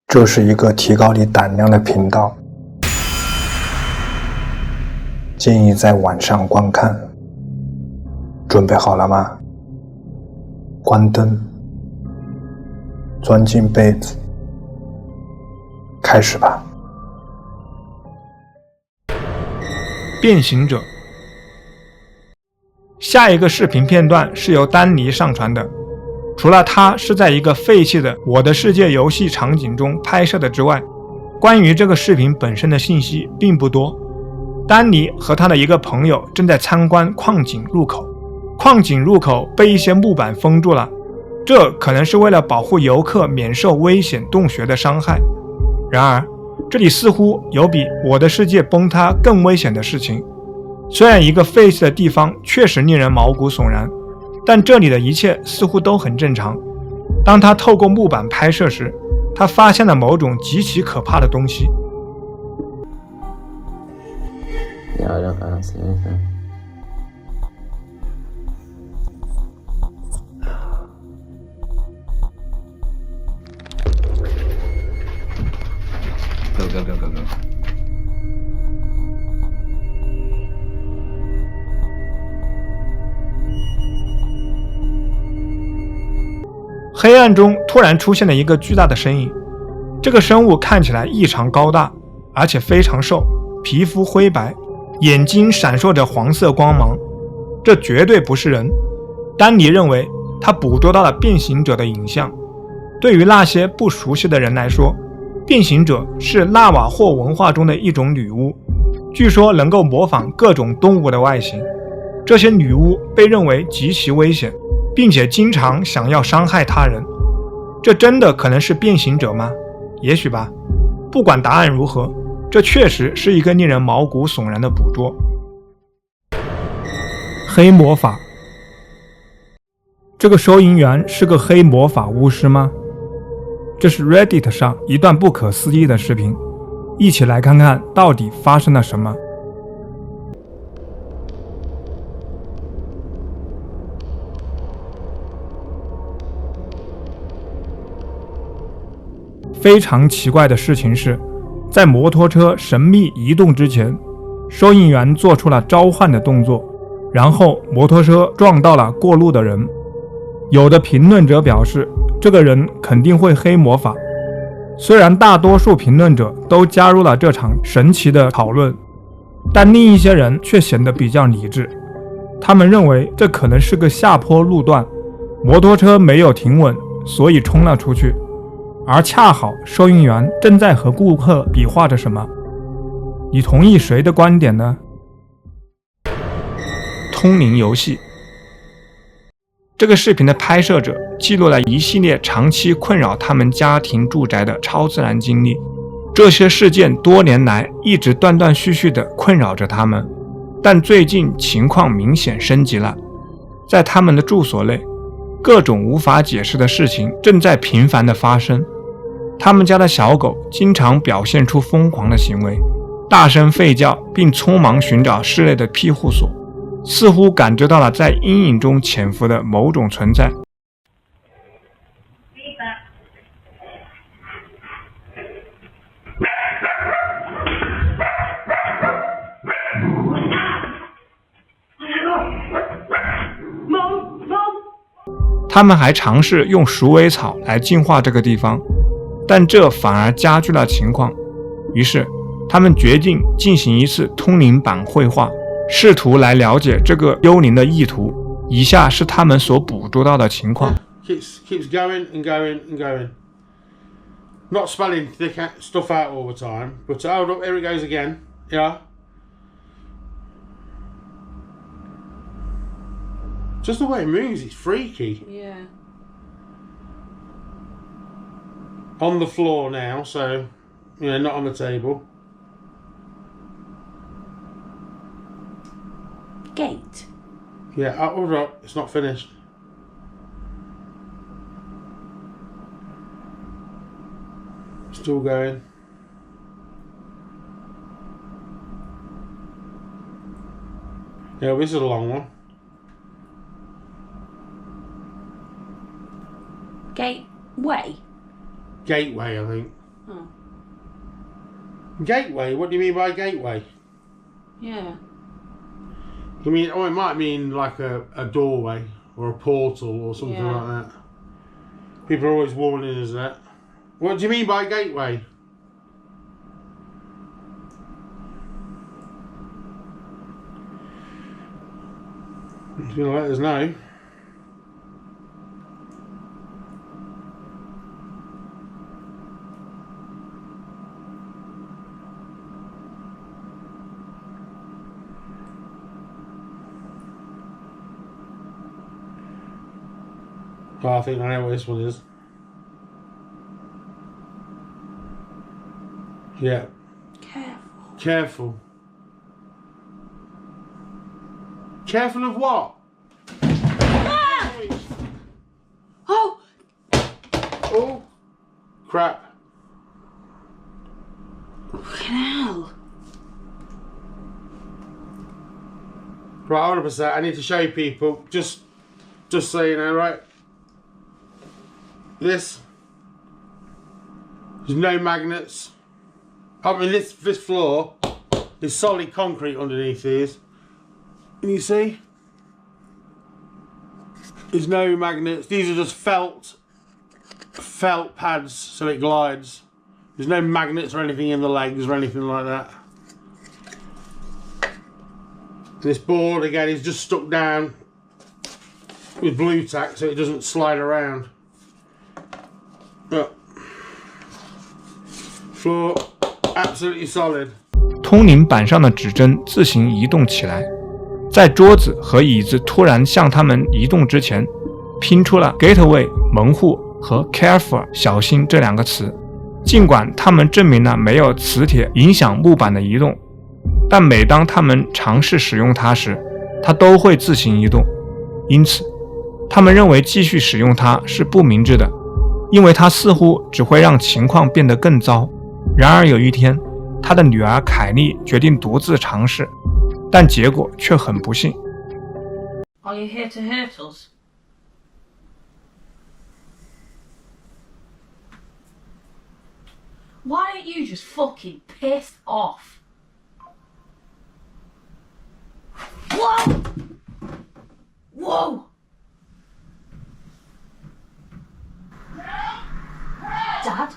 这是一个提高你胆量的频道，建议在晚上观看。准备好了吗？关灯，钻进被子，开始吧。变形者。下一个视频片段是由丹尼上传的，除了他是在一个废弃的《我的世界》游戏场景中拍摄的之外，关于这个视频本身的信息并不多。丹尼和他的一个朋友正在参观矿井入口，矿井入口被一些木板封住了，这可能是为了保护游客免受危险洞穴的伤害。然而这里似乎有比《我的世界》崩塌更危险的事情。虽然一个废弃的地方确实令人毛骨悚然，但这里的一切似乎都很正常。当他透过木板拍摄时，他发现了某种极其可怕的东西。Yeah, I don't see anything. Go. 黑暗中突然出现了一个巨大的身影，这个生物看起来异常高大，而且非常瘦，皮肤灰白，眼睛闪烁着黄色光芒，这绝对不是人。丹尼认为他捕捉到了变形者的影像。对于那些不熟悉的人来说，变形者是纳瓦霍文化中的一种女巫，据说能够模仿各种动物的外形。这些女巫被认为极其危险，并且经常想要伤害他人。这真的可能是变形者吗？也许吧。不管答案如何，这确实是一个令人毛骨悚然的捕捉。黑魔法。这个收银员是个黑魔法巫师吗？这是 Reddit 上一段不可思议的视频，一起来看看到底发生了什么。非常奇怪的事情是，在摩托车神秘移动之前，收银员做出了召唤的动作，然后摩托车撞到了过路的人。有的评论者表示，这个人肯定会黑魔法。虽然大多数评论者都加入了这场神奇的讨论，但另一些人却显得比较理智。他们认为这可能是个下坡路段，摩托车没有停稳，所以冲了出去。而恰好收银员正在和顾客比划着什么。你同意谁的观点呢？通灵游戏。这个视频的拍摄者记录了一系列长期困扰他们家庭住宅的超自然经历，这些事件多年来一直断断续续地困扰着他们，但最近情况明显升级了。在他们的住所内，各种无法解释的事情正在频繁地发生。他们家的小狗经常表现出疯狂的行为，大声吠叫，并匆忙寻找室内的庇护所，似乎感知到了在阴影中潜伏的某种存在。他们还尝试用鼠尾草来净化这个地方，但这反而加剧了情况。于是他们决定进行一次通灵版绘画，试图来了解这个幽灵的意图。以下是他们所捕捉到的情况。Keeps going and going and going. Not spelling thick stuff out all the time, but hold up, here it goes again. Yeah. Just the way it moves, it's freaky. Yeah. On the floor now, so, not on the table. Gate. Yeah, hold up, it's not finished. Still going. Yeah, this is a long one. Gateway. Gateway, I think. Oh. Gateway? What do you mean by gateway? Yeah. You mean, oh, it might mean like a doorway or a portal or something Yeah. like that. People are always warning us that. What do you mean by gateway? If you let us know. Oh, I think I know what this one is. Yeah. Careful. Careful. Careful of what? Oh! Oh, crap. Fucking hell. Right, hold up a sec. I need to show you people. Just so you know, right? There's no magnets. I mean, this floor is solid concrete underneath these. Can you see? There's no magnets. These are just felt pads, so it glides. There's no magnets or anything in the legs or anything like that. This board again is just stuck down with blue tack, so it doesn't slide around. But floor absolutely solid. 通灵板上的指针自行移动起来，在桌子和椅子突然向他们移动之前，拼出了 gateway 门户和 careful 小心这两个词。尽管他们证明了没有磁铁影响木板的移动，但每当他们尝试使用它时，它都会自行移动。因此，他们认为继续使用它是不明智的，因为它似乎只会让情况变得更糟。然而有一天，他的女儿凯莉决定独自尝试，但结果却很不幸。Are you here to hurt us? Why don't you just fucking piss off? Whoa! Whoa! Dad?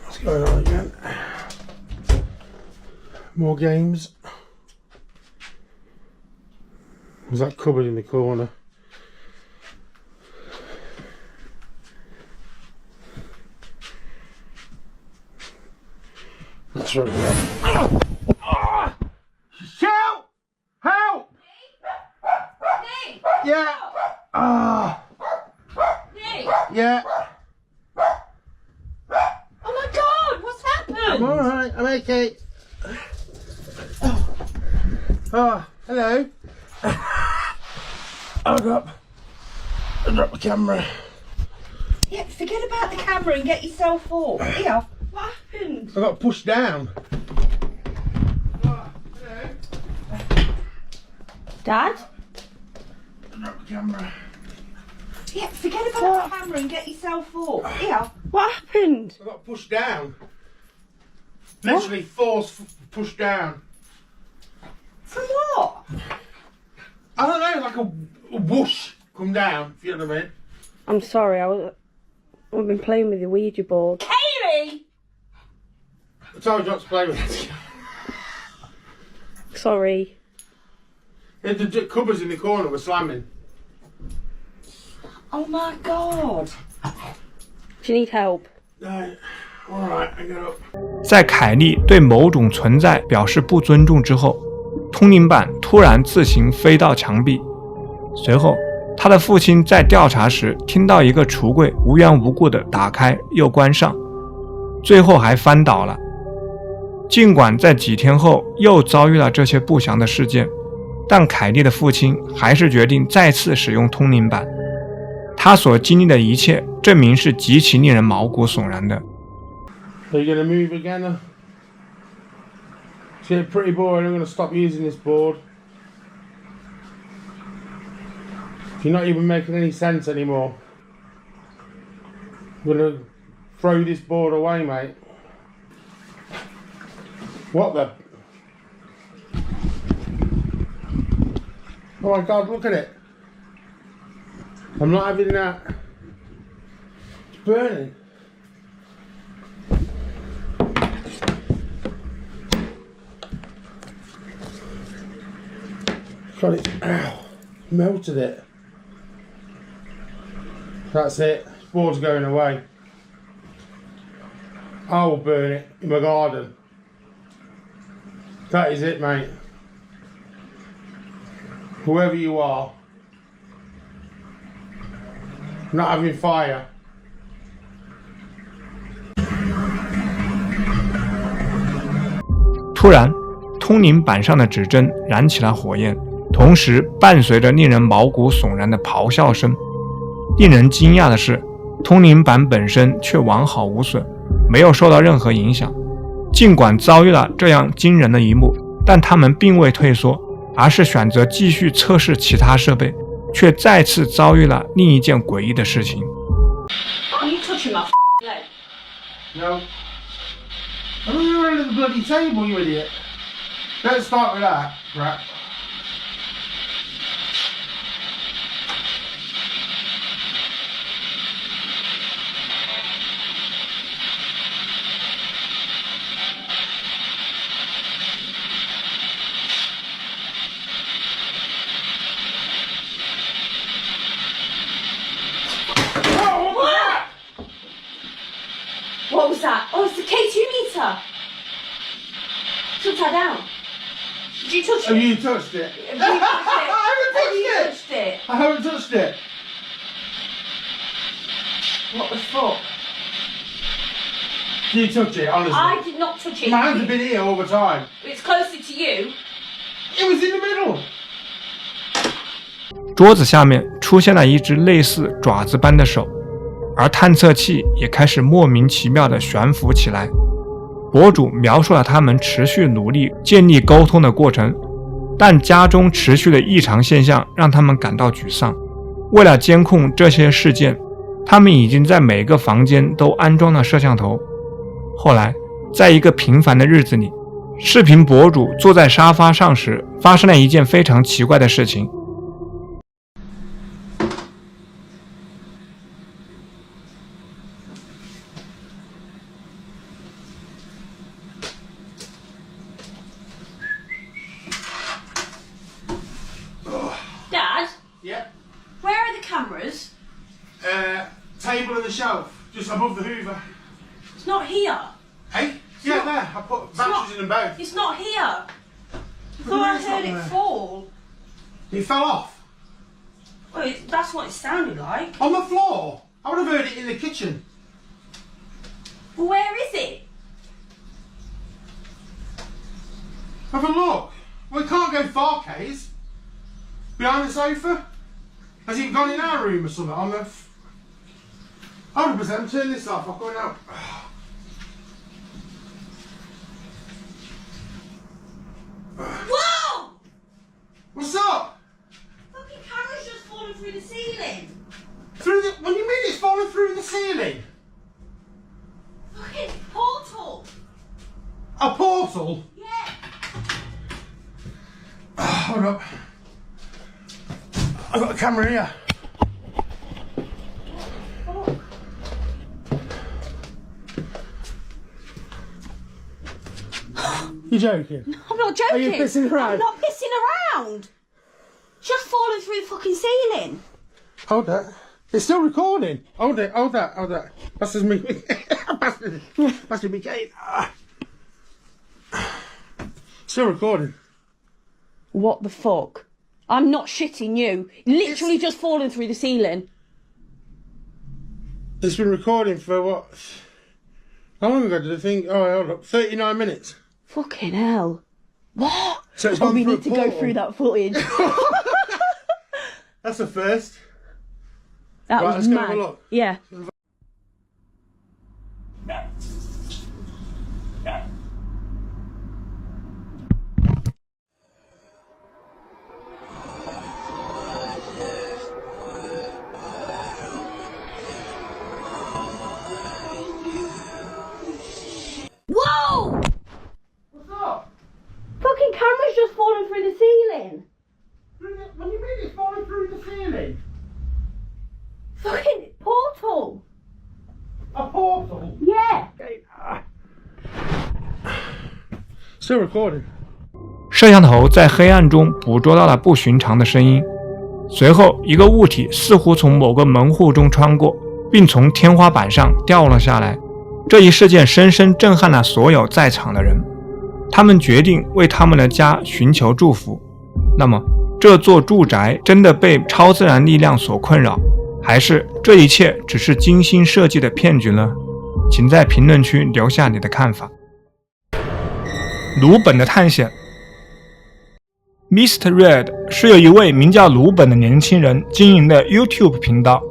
What's going on again? More games. There's that cupboard in the corner. That's right. Shout! Help! Nick! Yeah. Ah. Nick! Yeah. Oh my god, what's happened? I'm alright. I'm okay. Oh, hello. I dropped the camera. Yeah, forget about the camera and get yourself up. Here, what happened? I got pushed down. Oh, hello. Dad? I dropped the camera. Yeah, forget about the camera and get yourself up. Here, what happened? I got pushed down. Literally forced pushed down. From what? I don't know, like a whoosh come down, if you know what I mean. I'm sorry, I've been playing with the Ouija board. Kaylee! I told you not to play with it. Sorry. The cupboards in the corner were slamming. Oh my god. Do you need help? No. Alright, I got up. 在凯莉对某种存在表示不尊重之后，通灵板突然自行飞到墙壁，随后他的父亲在调查时听到一个橱柜无缘无故的打开又关上，最后还翻倒了。尽管在几天后又遭遇了这些不祥的事件，但凯莉的父亲还是决定再次使用通灵板。他所经历的一切证明是极其令人毛骨悚然的。 Are you going to move again? It's getting pretty boring. I'm going to stop using this board. You're not even making any sense anymore. I'm going to throw this board away, mate. What the? Oh my God, look at it. I'm not having that. It's burning. God, it's melted it. That's it. This board's going away. I will burn it in my garden. That is it, mate. Whoever you are, not having fire. 突然，通灵板上的指针燃起了火焰，同时伴随着令人毛骨悚然的咆哮声。令人惊讶的是，通灵板本身却完好无损，没有受到任何影响。尽管遭遇了这样惊人的一幕，但他们并未退缩，而是选择继续测试其他设备，却再次遭遇了另一件诡异的事情。 Are you touching my leg? No. I'm on the other end of the bloody table, you idiot. Let's start with that, right? What was that? Oh, it's the K2 meter. Took that down. Did you touch Have it? you touched it? Have you touched it? Have you Have you touched touched it? I haven't touched it. What the fuck? Did you touch it, honestly? I did not touch it. My hands have been here all the time. It's closer to you. It was in the middle. 桌子下面出现了一只类似爪子般的手，而探测器也开始莫名其妙地悬浮起来。博主描述了他们持续努力建立沟通的过程，但家中持续的异常现象让他们感到沮丧。为了监控这些事件，他们已经在每个房间都安装了摄像头。后来，在一个平凡的日子里，视频博主坐在沙发上时，发生了一件非常奇怪的事情。Dad, Yeah. where are the cameras? Table and the shelf, just above the Hoover. It's not here. Hey? Yeah, there. I put batteries in them both. It's not here. I do you thought I mean it's heard not it there? fall. It fell off. Well, that's what it sounded like. On the floor. I would have heard it in the kitchen. Well, where is it? Have a look. We can't go far, Kays. Behind the sofa? Has it gone in our room or something? I'm 100% turn this off. I'm going out. Whoa! What's up? Fucking camera's just fallen through the ceiling. Through the? What do you mean it's falling through the ceiling? Fucking portal. A portal? Yeah. Hold up. I've got a camera here. You're joking? I'm not joking. Are you pissing around? I'm not pissing around. Just falling through the fucking ceiling. Hold that. It's still recording. Hold it. Hold that. Hold that. That's just me. That's me. Still recording. What the fuck? I'm not shitting you. Literally just fallen through the ceiling. It's been recording for what? How long ago did I think? Oh, hold up. 39 minutes. Fucking hell. What? So it's Oh, gone we through need to a go portal. through that footage. That's the first. That Right, was let's go mad. have a look. Yeah. Whoa! What's up? Fucking camera's just fallen through the ceiling. What do you mean it's falling through the ceiling? Fucking portal. A portal? Yeah. Still recording. 摄像头在黑暗中捕捉到了不寻常的声音，随后一个物体似乎从某个门户中穿过，并从天花板上掉了下来。这一事件深深震撼了所有在场的人，他们决定为他们的家寻求祝福。那么，这座住宅真的被超自然力量所困扰，还是这一切只是精心设计的骗局呢？请在评论区留下你的看法。鲁本的探险。Mr. Red 是由一位名叫鲁本的年轻人经营的 YouTube 频道，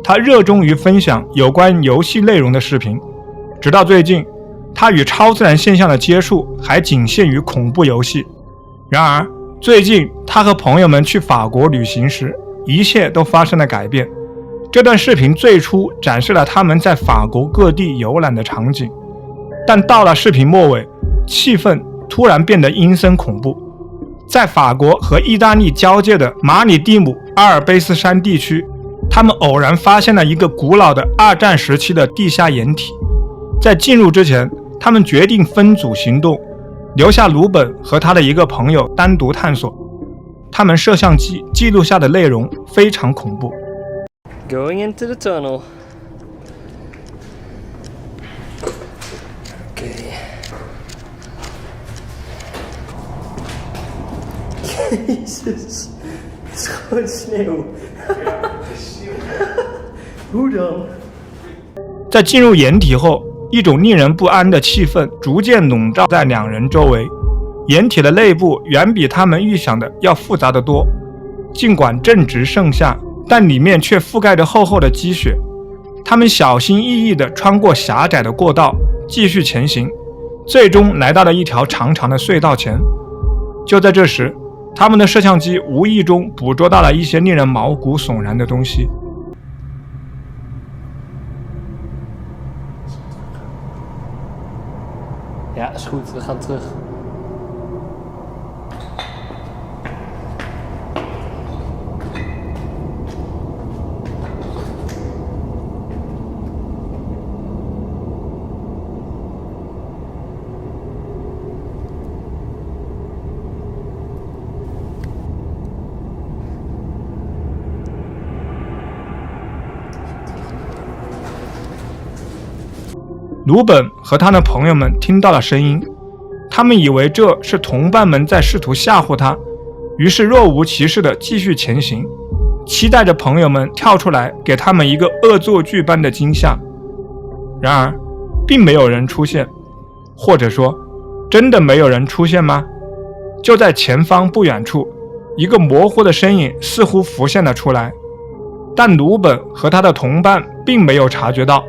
他热衷于分享有关游戏内容的视频。直到最近，他与超自然现象的接触还仅限于恐怖游戏。然而，最近他和朋友们去法国旅行时，一切都发生了改变。这段视频最初展示了他们在法国各地游览的场景，但到了视频末尾，气氛突然变得阴森恐怖。在法国和意大利交界的马里蒂姆阿尔卑斯山地区，他们偶然发现了一个古老的二战时期的地下掩体。在进入之前，他们决定分组行动，留下鲁本和他的一个朋友单独探索。他们摄像机记录下的内容非常恐怖。Going into the tunnel. Okay. Jezus, het is gewoon sneeuw. Hoe dan? 在进入掩体后，一种令人不安的气氛逐渐笼罩在两人周围。掩体的内部远比他们预想的要复杂得多，尽管正值盛夏，但里面却覆盖着厚厚的积雪。他们小心翼翼地穿过狭窄的过道，继续前行，最终来到了一条长长的隧道前。就在这时，他们的摄像机无意中捕捉到了一些令人毛骨悚然的东西。Ja, is goed. We gaan terug.鲁本和他的朋友们听到了声音，他们以为这是同伴们在试图吓唬他，于是若无其事地继续前行，期待着朋友们跳出来给他们一个恶作剧般的惊吓。然而，并没有人出现，或者说，真的没有人出现吗？就在前方不远处，一个模糊的身影似乎浮现了出来，但鲁本和他的同伴并没有察觉到。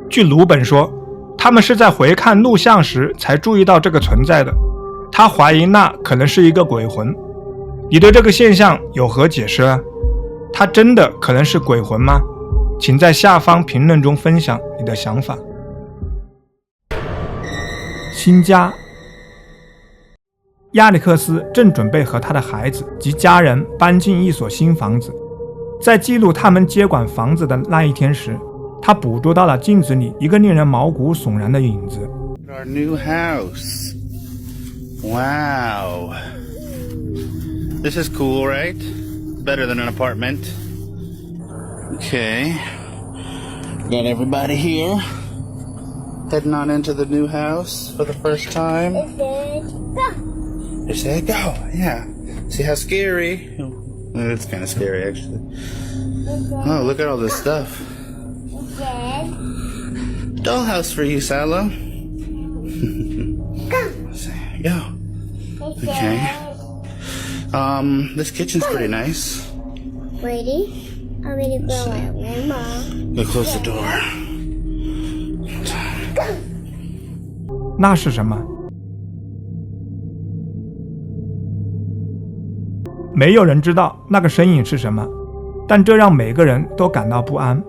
据鲁本说，他们是在回看录像时才注意到这个存在的，他怀疑那可能是一个鬼魂。你对这个现象有何解释啊？它真的可能是鬼魂吗？请在下方评论中分享你的想法。新家。亚历克斯正准备和他的孩子及家人搬进一所新房子，在记录他们接管房子的那一天时，他捕捉到了镜子里一个令人毛骨悚然的影子。 Our new house. Wow. This is cool, right? Better than an apartment. Okay. Got everybody here. Heading on into the new house for the first time. Just say go. Yeah. See how scary? It's kind of scary, actually. Oh, look at all this stuff. Dollhouse for you, Silo. Go. Okay. This kitchen's pretty nice. Ready? I'm ready to go out, Mom. Go close the door. 那是什么？没有人知道那个身影是什么，但这让每个人都感到不安。